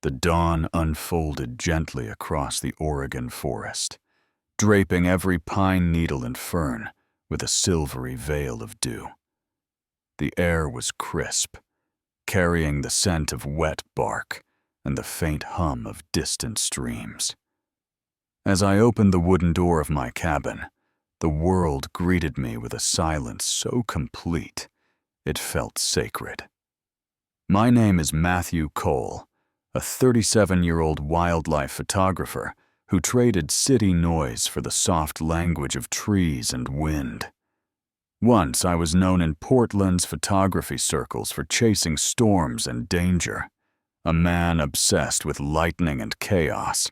The dawn unfolded gently across the Oregon forest, draping every pine needle and fern with a silvery veil of dew. The air was crisp, carrying the scent of wet bark and the faint hum of distant streams. As I opened the wooden door of my cabin, the world greeted me with a silence so complete it felt sacred. My name is Matthew Cole, a 37-year-old wildlife photographer who traded city noise for the soft language of trees and wind. Once I was known in Portland's photography circles for chasing storms and danger, a man obsessed with lightning and chaos.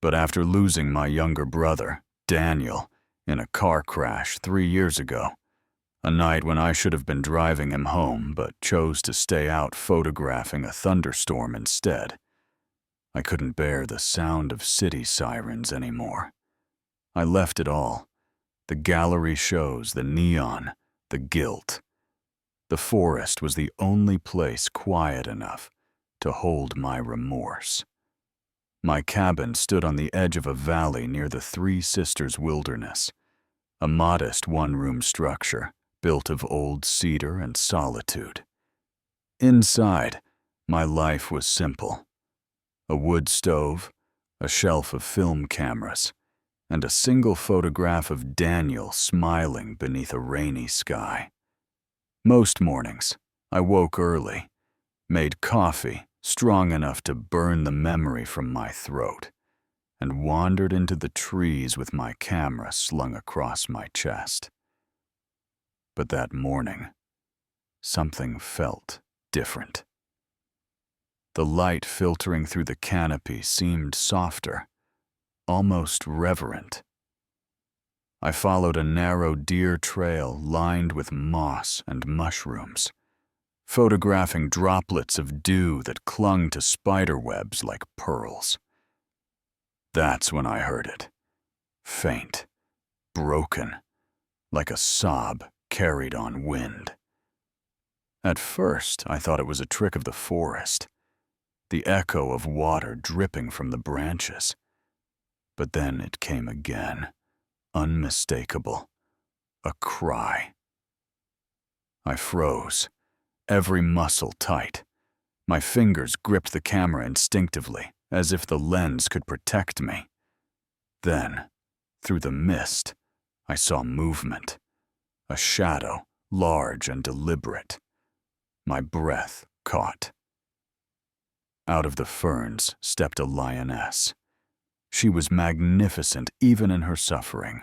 But after losing my younger brother, Daniel, in a car crash 3 years ago, a night when I should have been driving him home but chose to stay out photographing a thunderstorm instead, I couldn't bear the sound of city sirens anymore. I left it all. The gallery shows, the neon, the guilt. The forest was the only place quiet enough to hold my remorse. My cabin stood on the edge of a valley near the Three Sisters Wilderness, a modest one-room structure built of old cedar and solitude. Inside, my life was simple. A wood stove, a shelf of film cameras, and a single photograph of Daniel smiling beneath a rainy sky. Most mornings, I woke early, made coffee strong enough to burn the memory from my throat, and wandered into the trees with my camera slung across my chest. But that morning, something felt different. The light filtering through the canopy seemed softer, almost reverent. I followed a narrow deer trail lined with moss and mushrooms, photographing droplets of dew that clung to spider webs like pearls. That's when I heard it, faint, broken, like a sob carried on wind. At first, I thought it was a trick of the forest, the echo of water dripping from the branches. But then it came again, unmistakable, a cry. I froze, every muscle tight. My fingers gripped the camera instinctively, as if the lens could protect me. Then, through the mist, I saw movement, a shadow, large and deliberate. My breath caught. Out of the ferns stepped a lioness. She was magnificent even in her suffering,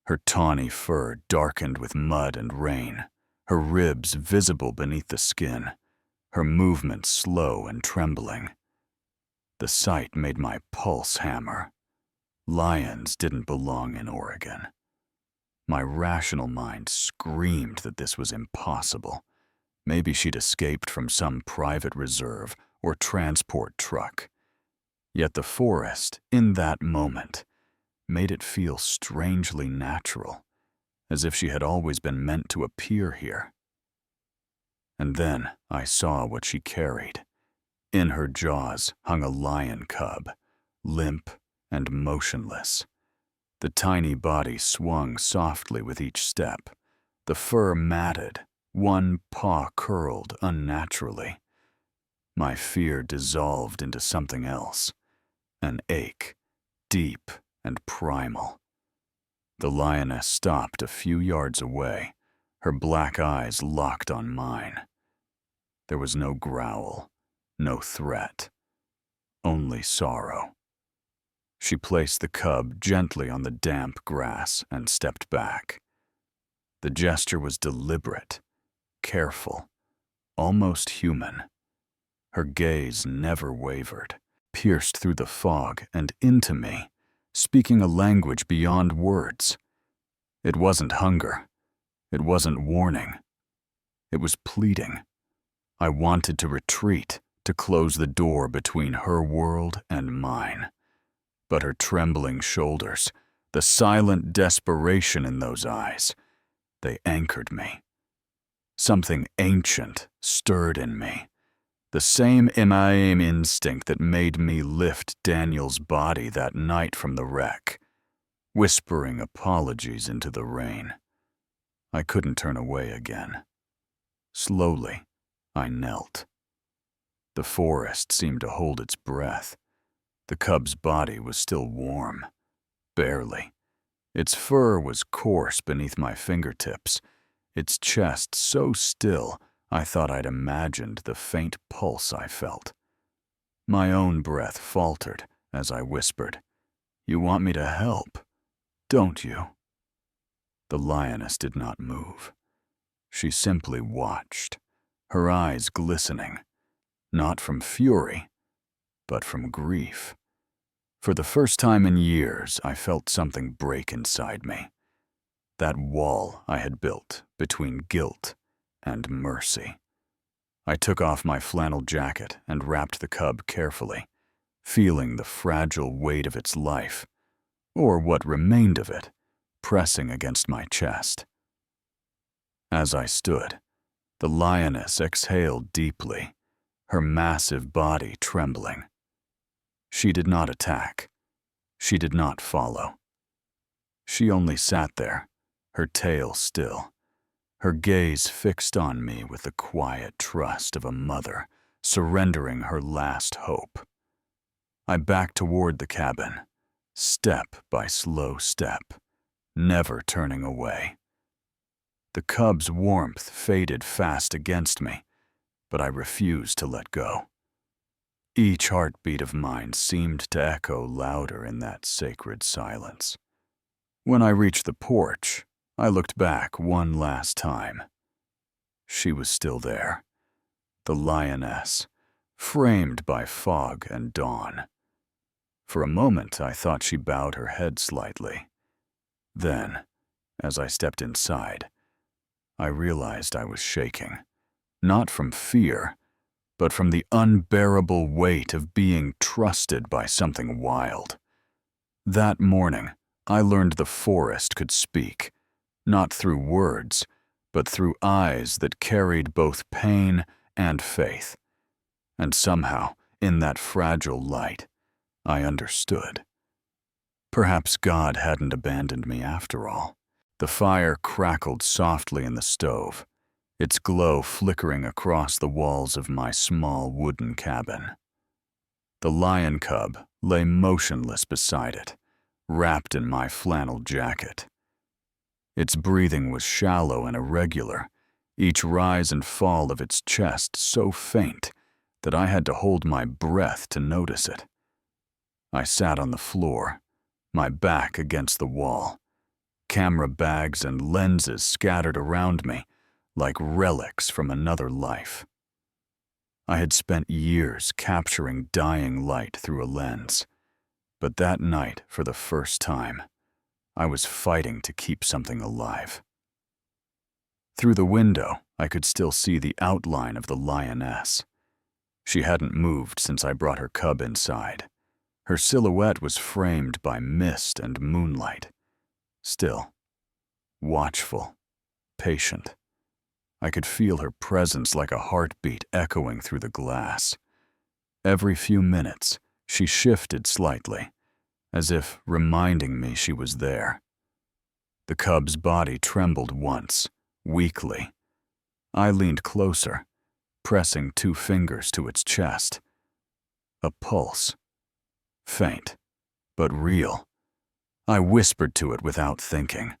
her tawny fur darkened with mud and rain, her ribs visible beneath the skin, her movements slow and trembling. The sight made my pulse hammer. Lions didn't belong in Oregon. My rational mind screamed that this was impossible. Maybe she'd escaped from some private reserve or transport truck. Yet the forest, in that moment, made it feel strangely natural, as if she had always been meant to appear here. And then I saw what she carried. In her jaws hung a lion cub, limp and motionless. The tiny body swung softly with each step, the fur matted, one paw curled unnaturally. My fear dissolved into something else, an ache, deep and primal. The lioness stopped a few yards away, her black eyes locked on mine. There was no growl, no threat, only sorrow. She placed the cub gently on the damp grass and stepped back. The gesture was deliberate, careful, almost human. Her gaze never wavered, pierced through the fog and into me, speaking a language beyond words. It wasn't hunger. It wasn't warning. It was pleading. I wanted to retreat, to close the door between her world and mine. But her trembling shoulders, the silent desperation in those eyes, they anchored me. Something ancient stirred in me, The same imaim instinct that made me lift Daniel's body that night from the wreck, whispering apologies into the rain. I couldn't turn away again. Slowly, I knelt. The forest seemed to hold its breath. The cub's body was still warm, barely. Its fur was coarse beneath my fingertips, its chest so still I thought I'd imagined the faint pulse I felt. My own breath faltered as I whispered, "You want me to help, don't you?" The lioness did not move. She simply watched, her eyes glistening, not from fury, but from grief. For the first time in years, I felt something break inside me. That wall I had built between guilt and mercy. I took off my flannel jacket and wrapped the cub carefully, feeling the fragile weight of its life, or what remained of it, pressing against my chest. As I stood, the lioness exhaled deeply, her massive body trembling. She did not attack. She did not follow. She only sat there, her tail still, her gaze fixed on me with the quiet trust of a mother surrendering her last hope. I backed toward the cabin, step by slow step, never turning away. The cub's warmth faded fast against me, but I refused to let go. Each heartbeat of mine seemed to echo louder in that sacred silence. When I reached the porch, I looked back one last time. She was still there, the lioness, framed by fog and dawn. For a moment, I thought she bowed her head slightly. Then, as I stepped inside, I realized I was shaking, not from fear, but from the unbearable weight of being trusted by something wild. That morning, I learned the forest could speak, not through words, but through eyes that carried both pain and faith. And somehow, in that fragile light, I understood. Perhaps God hadn't abandoned me after all. The fire crackled softly in the stove, its glow flickering across the walls of my small wooden cabin. The lion cub lay motionless beside it, wrapped in my flannel jacket. Its breathing was shallow and irregular, each rise and fall of its chest so faint that I had to hold my breath to notice it. I sat on the floor, my back against the wall, camera bags and lenses scattered around me like relics from another life. I had spent years capturing dying light through a lens, but that night, for the first time, I was fighting to keep something alive. Through the window, I could still see the outline of the lioness. She hadn't moved since I brought her cub inside. Her silhouette was framed by mist and moonlight. Still, watchful, patient. I could feel her presence like a heartbeat echoing through the glass. Every few minutes, she shifted slightly, as if reminding me she was there. The cub's body trembled once, weakly. I leaned closer, pressing 2 fingers to its chest. A pulse. Faint, but real. I whispered to it without thinking,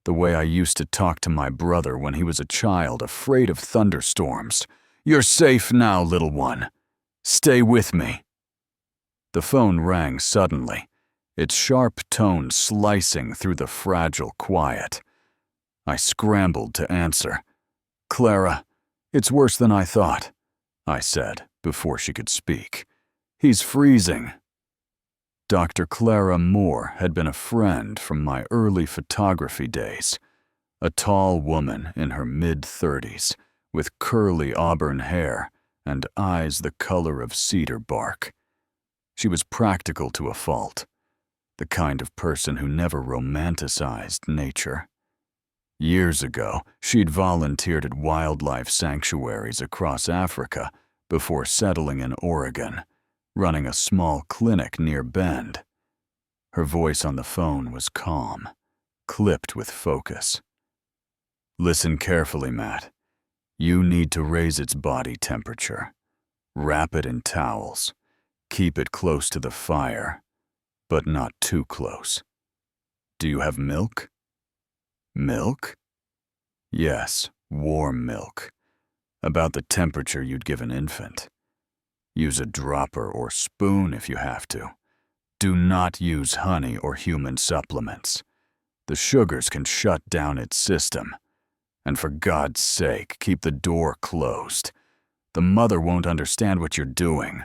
the way I used to talk to my brother when he was a child afraid of thunderstorms. "You're safe now, little one. Stay with me." The phone rang suddenly, its sharp tone slicing through the fragile quiet. I scrambled to answer. "Clara, it's worse than I thought," I said before she could speak. "He's freezing." Dr. Clara Moore had been a friend from my early photography days, a tall woman in her mid-30s with curly auburn hair and eyes the color of cedar bark. She was practical to a fault, the kind of person who never romanticized nature. Years ago, she'd volunteered at wildlife sanctuaries across Africa, before settling in Oregon, running a small clinic near Bend. Her voice on the phone was calm, clipped with focus. Listen carefully, Matt. You need to raise its body temperature. Wrap it in towels. Keep it close to the fire, but not too close. Do you have milk? Milk? Yes, warm milk. About the temperature you'd give an infant. Use a dropper or spoon if you have to. Do not use honey or human supplements. The sugars can shut down its system. And for God's sake, keep the door closed. The mother won't understand what you're doing.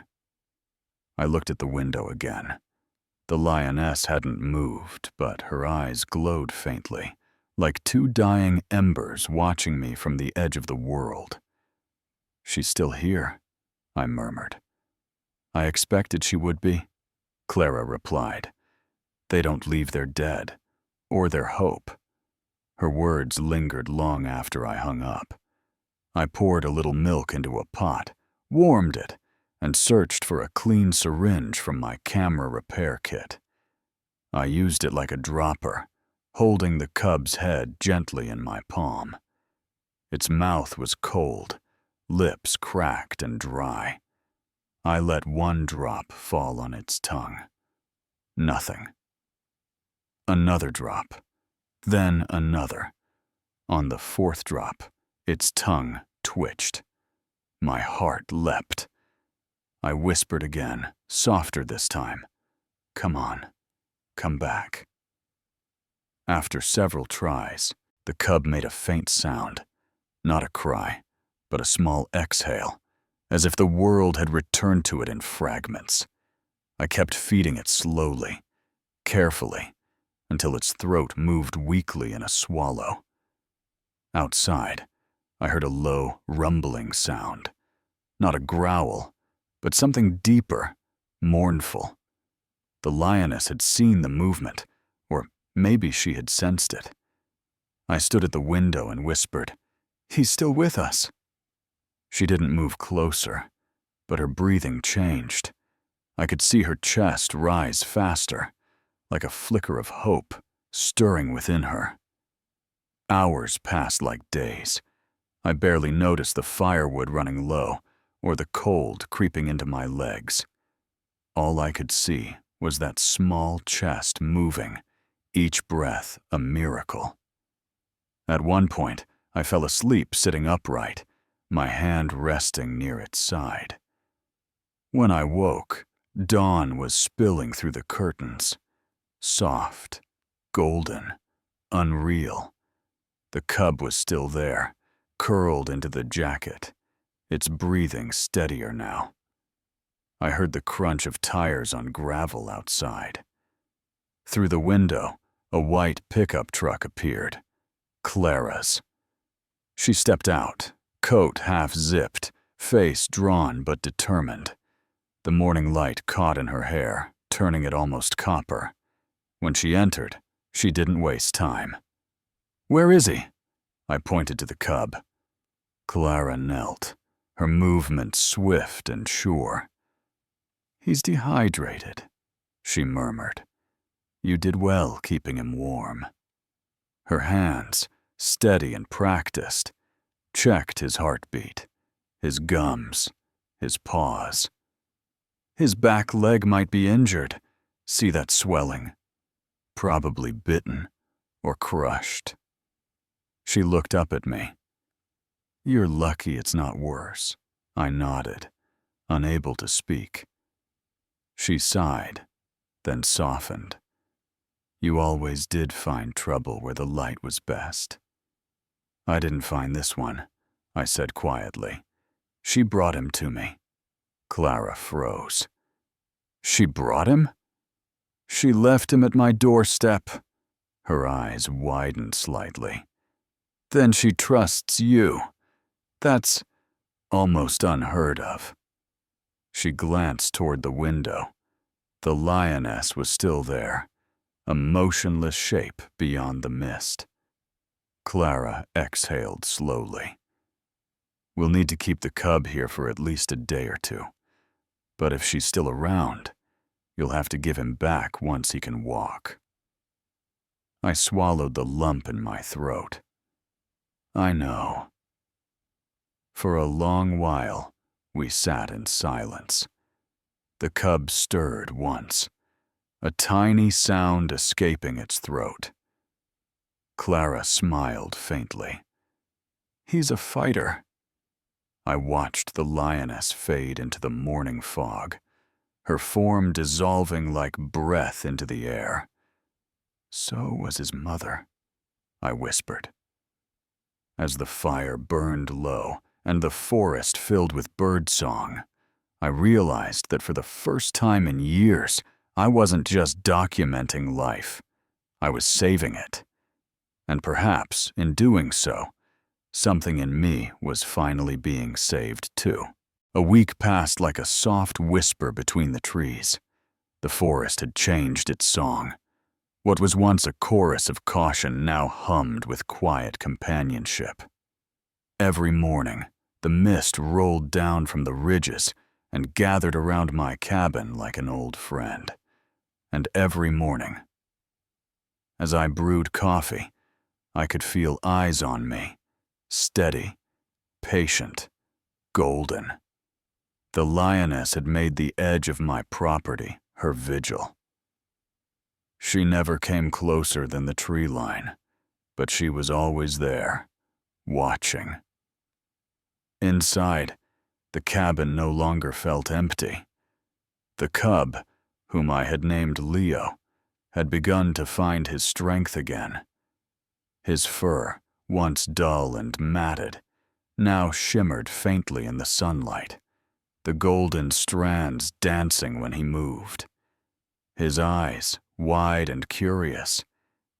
I looked at the window again. The lioness hadn't moved, but her eyes glowed faintly, like two dying embers watching me from the edge of the world. She's still here, I murmured. I expected she would be, Clara replied. They don't leave their dead, or their hope. Her words lingered long after I hung up. I poured a little milk into a pot, warmed it, and searched for a clean syringe from my camera repair kit. I used it like a dropper, holding the cub's head gently in my palm. Its mouth was cold, lips cracked and dry. I let one drop fall on its tongue. Nothing. Another drop. Then another. On the fourth drop, its tongue twitched. My heart leapt. I whispered again, softer this time. Come on, come back. After several tries, the cub made a faint sound. Not a cry, but a small exhale, as if the world had returned to it in fragments. I kept feeding it slowly, carefully, until its throat moved weakly in a swallow. Outside, I heard a low, rumbling sound. Not a growl, but something deeper, mournful. The lioness had seen the movement, or maybe she had sensed it. I stood at the window and whispered, "He's still with us." She didn't move closer, but her breathing changed. I could see her chest rise faster, like a flicker of hope stirring within her. Hours passed like days. I barely noticed the firewood running low or the cold creeping into my legs. All I could see was that small chest moving, each breath a miracle. At one point, I fell asleep sitting upright, my hand resting near its side. When I woke, dawn was spilling through the curtains. Soft, golden, unreal. The cub was still there, curled into the jacket, its breathing steadier now. I heard the crunch of tires on gravel outside. Through the window, a white pickup truck appeared. Clara's. She stepped out, coat half-zipped, face drawn but determined. The morning light caught in her hair, turning it almost copper. When she entered, she didn't waste time. "Where is he?" I pointed to the cub. Clara knelt, her movement swift and sure. "He's dehydrated," she murmured. "You did well keeping him warm." Her hands, steady and practiced, checked his heartbeat, his gums, his paws. "His back leg might be injured. See that swelling? Probably bitten or crushed." She looked up at me. "You're lucky it's not worse," I nodded, unable to speak. She sighed, then softened. "You always did find trouble where the light was best." "I didn't find this one," I said quietly. "She brought him to me." Clara froze. "She brought him?" "She left him at my doorstep." Her eyes widened slightly. "Then she trusts you. That's almost unheard of." She glanced toward the window. The lioness was still there, a motionless shape beyond the mist. Clara exhaled slowly. We'll need to keep the cub here for at least a day or two. But if she's still around, you'll have to give him back once he can walk." I swallowed the lump in my throat. I know. For a long while, we sat in silence. The cub stirred once, a tiny sound escaping its throat. Clara smiled faintly. "He's a fighter." I watched the lioness fade into the morning fog, her form dissolving like breath into the air. "So was his mother," I whispered. As the fire burned low and the forest filled with birdsong, I realized that for the first time in years, I wasn't just documenting life. I was saving it. And perhaps, in doing so, something in me was finally being saved too. A week passed like a soft whisper between the trees. The forest had changed its song. What was once a chorus of caution now hummed with quiet companionship. Every morning, the mist rolled down from the ridges and gathered around my cabin like an old friend. And every morning, as I brewed coffee, I could feel eyes on me, steady, patient, golden. The lioness had made the edge of my property her vigil. She never came closer than the tree line, but she was always there, watching. Inside, the cabin no longer felt empty. The cub, whom I had named Leo, had begun to find his strength again. His fur, once dull and matted, now shimmered faintly in the sunlight, the golden strands dancing when he moved. His eyes, wide and curious,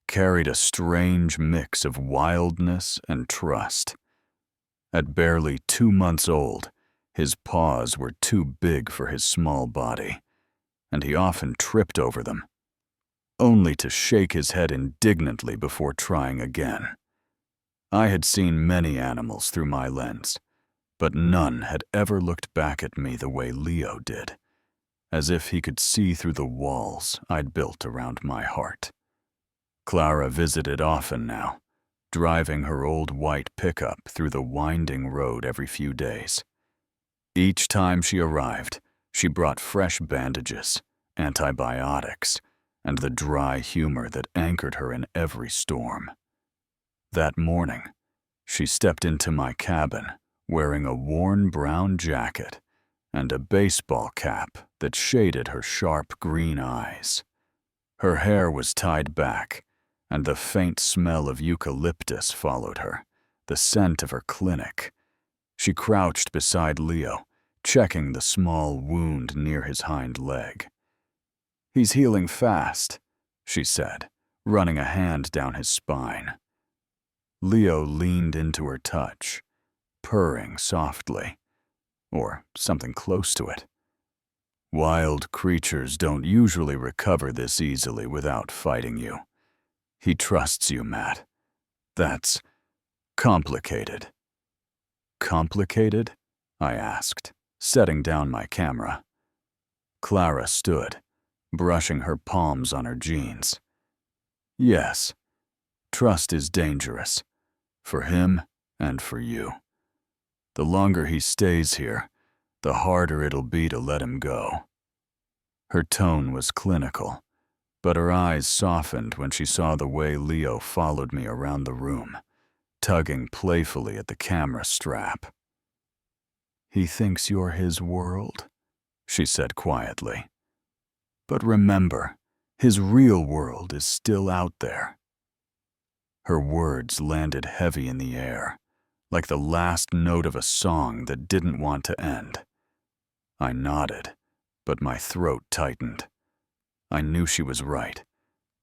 carried a strange mix of wildness and trust. At barely 2 months old, his paws were too big for his small body, and he often tripped over them, only to shake his head indignantly before trying again. I had seen many animals through my lens, but none had ever looked back at me the way Leo did, as if he could see through the walls I'd built around my heart. Clara visited often now, driving her old white pickup through the winding road every few days. Each time she arrived, she brought fresh bandages, antibiotics, and the dry humor that anchored her in every storm. That morning, she stepped into my cabin wearing a worn brown jacket and a baseball cap that shaded her sharp green eyes. Her hair was tied back, and the faint smell of eucalyptus followed her, the scent of her clinic. She crouched beside Leo, checking the small wound near his hind leg. "He's healing fast," she said, running a hand down his spine. Leo leaned into her touch, purring softly, or something close to it. "Wild creatures don't usually recover this easily without fighting you. He trusts you, Matt. That's complicated." "Complicated?" I asked, setting down my camera. Clara stood, brushing her palms on her jeans. "Yes, trust is dangerous, for him and for you. The longer he stays here, the harder it'll be to let him go." Her tone was clinical, but her eyes softened when she saw the way Leo followed me around the room, tugging playfully at the camera strap. "He thinks you're his world," she said quietly. "But remember, his real world is still out there." Her words landed heavy in the air, like the last note of a song that didn't want to end. I nodded, but my throat tightened. I knew she was right,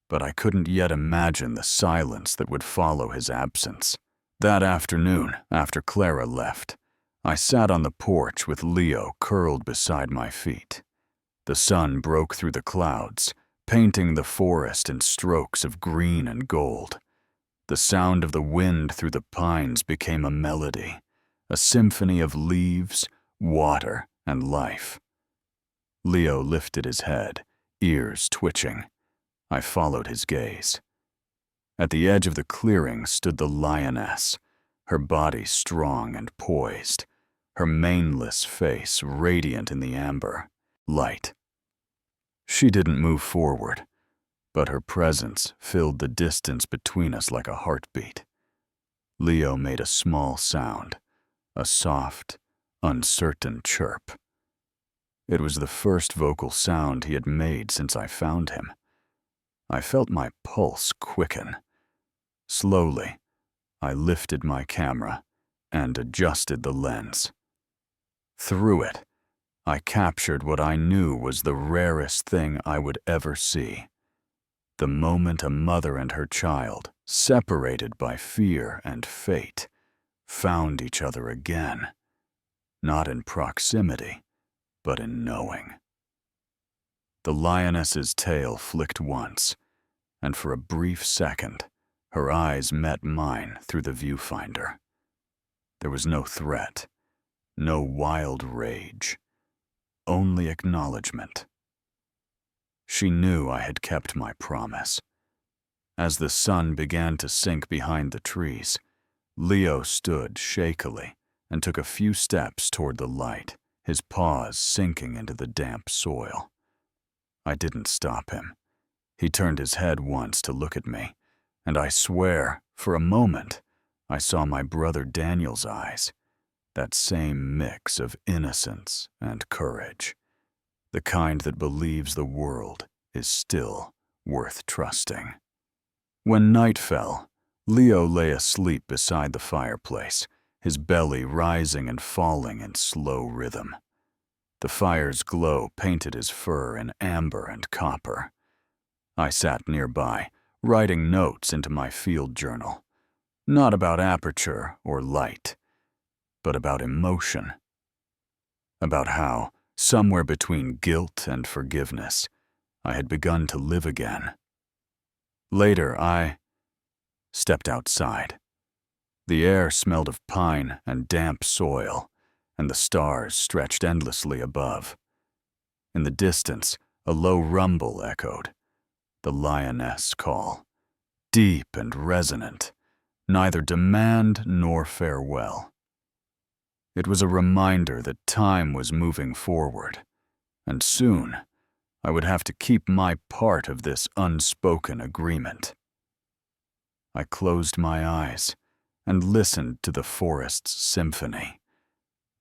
but I couldn't yet imagine the silence that would follow his absence. That afternoon, after Clara left, I sat on the porch with Leo curled beside my feet. The sun broke through the clouds, painting the forest in strokes of green and gold. The sound of the wind through the pines became a melody, a symphony of leaves, water, and life. Leo lifted his head, ears twitching. I followed his gaze. At the edge of the clearing stood the Lioness, her body strong and poised, her maneless face radiant in the amber light. She didn't move forward, but her presence filled the distance between us like a heartbeat. Leo made a small sound, a soft, uncertain chirp. It was the first vocal sound he had made since I found him. I felt my pulse quicken. Slowly, I lifted my camera and adjusted the lens. Through it, I captured what I knew was the rarest thing I would ever see. The moment a mother and her child, separated by fear and fate, found each other again, not in proximity, but in knowing. The lioness's tail flicked once, and for a brief second, her eyes met mine through the viewfinder. There was no threat, no wild rage, only acknowledgement. She knew I had kept my promise. As the sun began to sink behind the trees, Leo stood shakily and took a few steps toward the light, his paws sinking into the damp soil. I didn't stop him. He turned his head once to look at me, and I swear, for a moment, I saw my brother Daniel's eyes, that same mix of innocence and courage, the kind that believes the world is still worth trusting. When night fell, Leo lay asleep beside the fireplace, his belly rising and falling in slow rhythm. The fire's glow painted his fur in amber and copper. I sat nearby, writing notes into my field journal, not about aperture or light, but about emotion, about how, somewhere between guilt and forgiveness, I had begun to live again. Later, I stepped outside. The air smelled of pine and damp soil, and the stars stretched endlessly above. In the distance, a low rumble echoed, the lioness call, deep and resonant, neither demand nor farewell. It was a reminder that time was moving forward, and soon I would have to keep my part of this unspoken agreement. I closed my eyes and listened to the forest's symphony,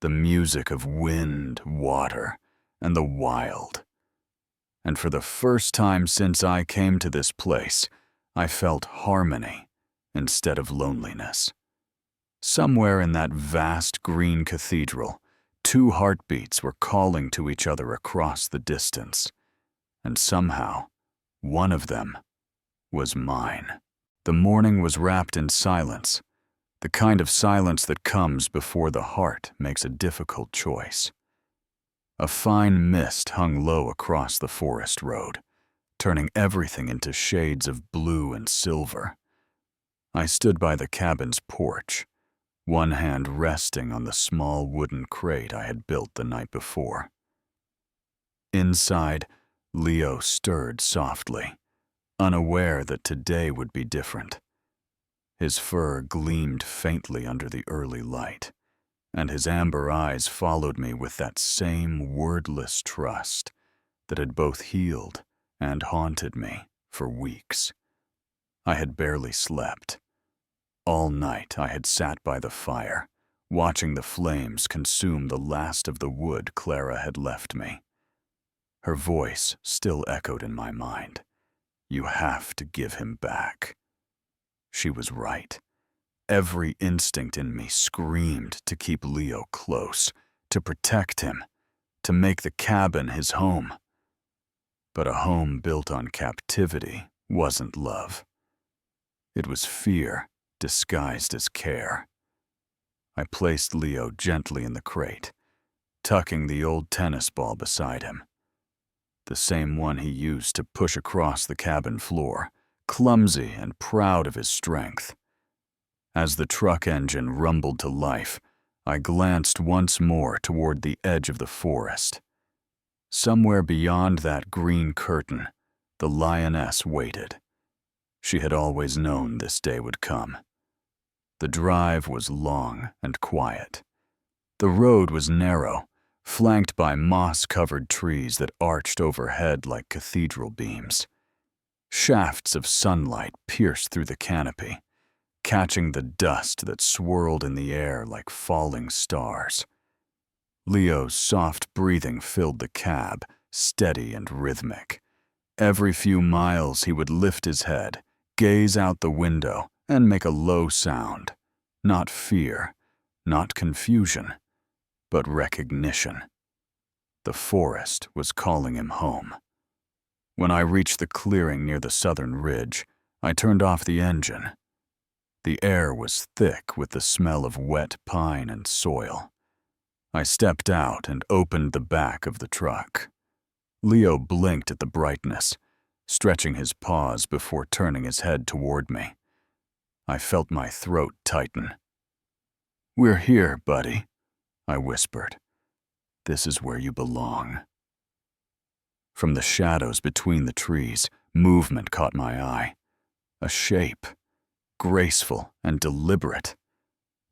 the music of wind, water, and the wild. And for the first time since I came to this place, I felt harmony instead of loneliness. Somewhere in that vast green cathedral, two heartbeats were calling to each other across the distance, and somehow, one of them was mine. The morning was wrapped in silence, the kind of silence that comes before the heart makes a difficult choice. A fine mist hung low across the forest road, turning everything into shades of blue and silver. I stood by the cabin's porch, one hand resting on the small wooden crate I had built the night before. Inside, Leo stirred softly, unaware that today would be different. His fur gleamed faintly under the early light, and his amber eyes followed me with that same wordless trust that had both healed and haunted me for weeks. I had barely slept. All night I had sat by the fire, watching the flames consume the last of the wood Clara had left me. Her voice still echoed in my mind. You have to give him back. She was right. Every instinct in me screamed to keep Leo close, to protect him, to make the cabin his home. But a home built on captivity wasn't love. It was fear disguised as care. I placed Leo gently in the crate, tucking the old tennis ball beside him, the same one he used to push across the cabin floor, clumsy and proud of his strength. As the truck engine rumbled to life, I glanced once more toward the edge of the forest. Somewhere beyond that green curtain, the lioness waited. She had always known this day would come. The drive was long and quiet. The road was narrow, flanked by moss-covered trees that arched overhead like cathedral beams. Shafts of sunlight pierced through the canopy, catching the dust that swirled in the air like falling stars. Leo's soft breathing filled the cab, steady and rhythmic. Every few miles he would lift his head, gaze out the window, and make a low sound. Not fear, not confusion, but recognition. The forest was calling him home. When I reached the clearing near the southern ridge, I turned off the engine. The air was thick with the smell of wet pine and soil. I stepped out and opened the back of the truck. Leo blinked at the brightness, stretching his paws before turning his head toward me. I felt my throat tighten. "We're here, buddy," I whispered. "This is where you belong." From the shadows between the trees, movement caught my eye. A shape, graceful and deliberate.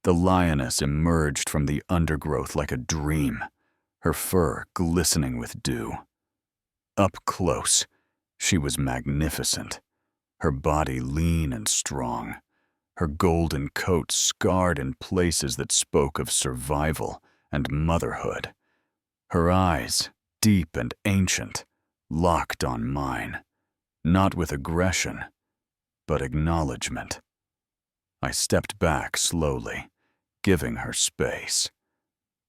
The lioness emerged from the undergrowth like a dream, her fur glistening with dew. Up close, she was magnificent, her body lean and strong, her golden coat scarred in places that spoke of survival and motherhood. Her eyes, deep and ancient, locked on mine, not with aggression, but acknowledgement. I stepped back slowly, giving her space.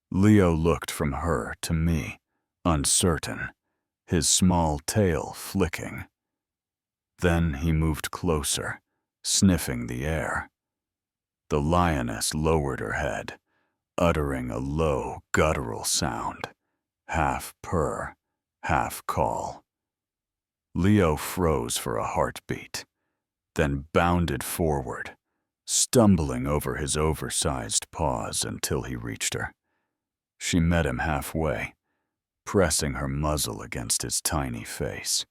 Leo looked from her to me, uncertain, his small tail flicking. Then he moved closer, sniffing the air. The lioness lowered her head, uttering a low, guttural sound, half purr, half call. Leo froze for a heartbeat, then bounded forward, stumbling over his oversized paws until he reached her. She met him halfway, pressing her muzzle against his tiny face.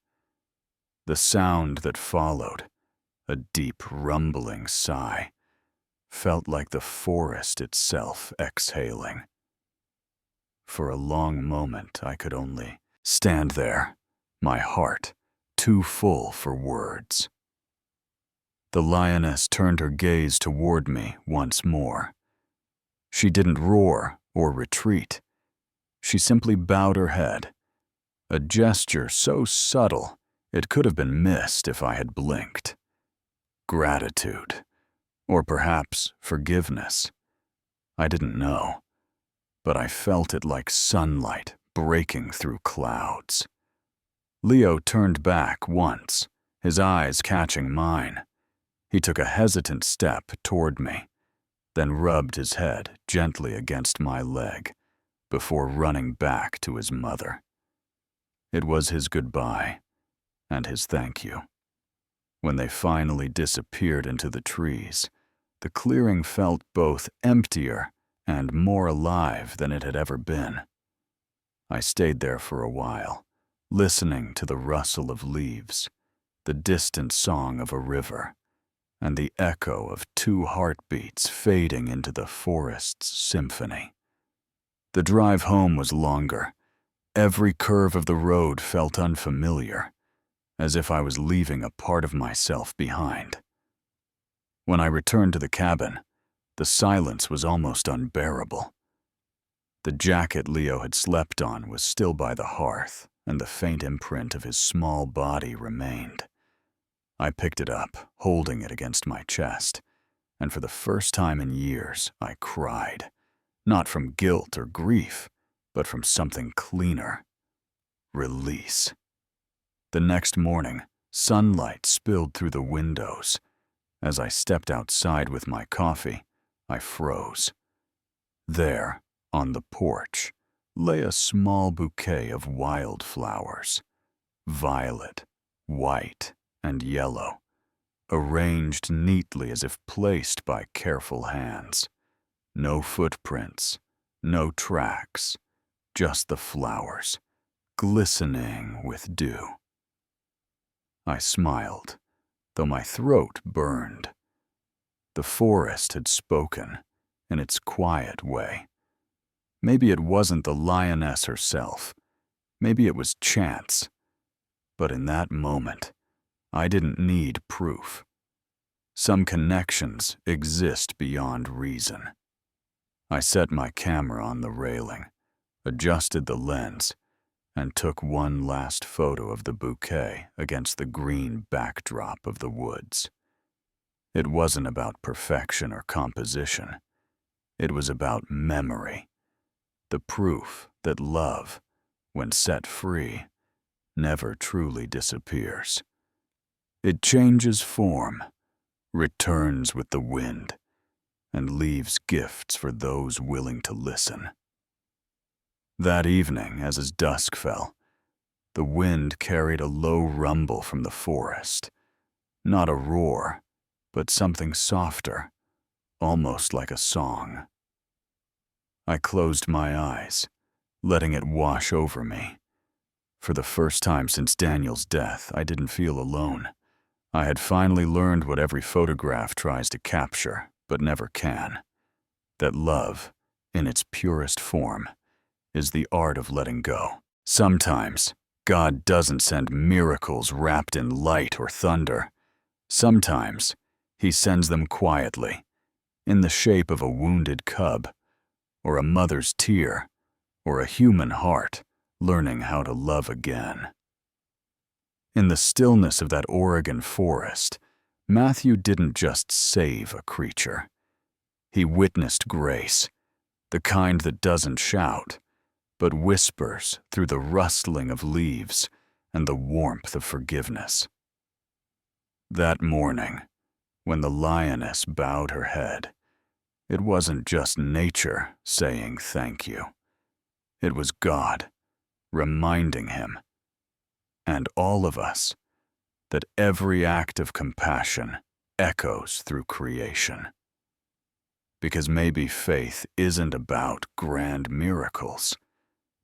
The sound that followed, a deep rumbling sigh, felt like the forest itself exhaling. For a long moment I could only stand there, my heart too full for words. The lioness turned her gaze toward me once more. She didn't roar or retreat. She simply bowed her head, a gesture so subtle it could have been missed if I had blinked. Gratitude, or perhaps forgiveness. I didn't know, but I felt it like sunlight breaking through clouds. Leo turned back once, his eyes catching mine. He took a hesitant step toward me, then rubbed his head gently against my leg before running back to his mother. It was his goodbye and his thank you. When they finally disappeared into the trees, the clearing felt both emptier and more alive than it had ever been. I stayed there for a while, listening to the rustle of leaves, the distant song of a river, and the echo of two heartbeats fading into the forest's symphony. The drive home was longer. Every curve of the road felt unfamiliar, as if I was leaving a part of myself behind. When I returned to the cabin, the silence was almost unbearable. The jacket Leo had slept on was still by the hearth, and the faint imprint of his small body remained. I picked it up, holding it against my chest, and for the first time in years, I cried, not from guilt or grief, but from something cleaner. Release. The next morning, sunlight spilled through the windows. As I stepped outside with my coffee, I froze. There, on the porch, lay a small bouquet of wildflowers, violet, white, and yellow, arranged neatly as if placed by careful hands. No footprints, no tracks, just the flowers, glistening with dew. I smiled, though my throat burned. The forest had spoken, in its quiet way. Maybe it wasn't the lioness herself. Maybe it was chance. But in that moment, I didn't need proof. Some connections exist beyond reason. I set my camera on the railing, adjusted the lens, and took one last photo of the bouquet against the green backdrop of the woods. It wasn't about perfection or composition. It was about memory, the proof that love, when set free, never truly disappears. It changes form, returns with the wind, and leaves gifts for those willing to listen. That evening, as dusk fell, the wind carried a low rumble from the forest. Not a roar, but something softer, almost like a song. I closed my eyes, letting it wash over me. For the first time since Daniel's death, I didn't feel alone. I had finally learned what every photograph tries to capture, but never can. That love, in its purest form, is the art of letting go. Sometimes, God doesn't send miracles wrapped in light or thunder. Sometimes, He sends them quietly, in the shape of a wounded cub, or a mother's tear, or a human heart learning how to love again. In the stillness of that Oregon forest, Matthew didn't just save a creature. He witnessed grace, the kind that doesn't shout, but whispers through the rustling of leaves and the warmth of forgiveness. That morning, when the lioness bowed her head, it wasn't just nature saying thank you. It was God reminding him, and all of us, that every act of compassion echoes through creation. Because maybe faith isn't about grand miracles.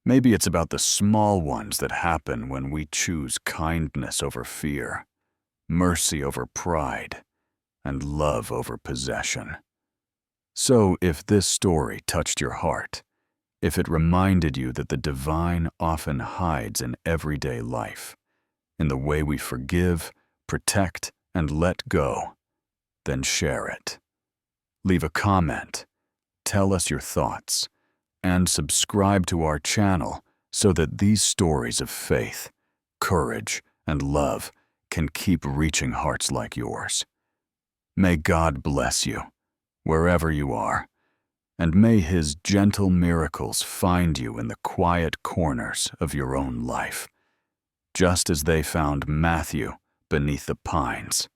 Maybe it's about the small ones that happen when we choose kindness over fear, mercy over pride, and love over possession. So if this story touched your heart, if it reminded you that the divine often hides in everyday life, in the way we forgive, protect, and let go, then share it. Leave a comment, tell us your thoughts, and subscribe to our channel so that these stories of faith, courage, and love can keep reaching hearts like yours. May God bless you, wherever you are, and may His gentle miracles find you in the quiet corners of your own life, just as they found Matthew beneath the pines.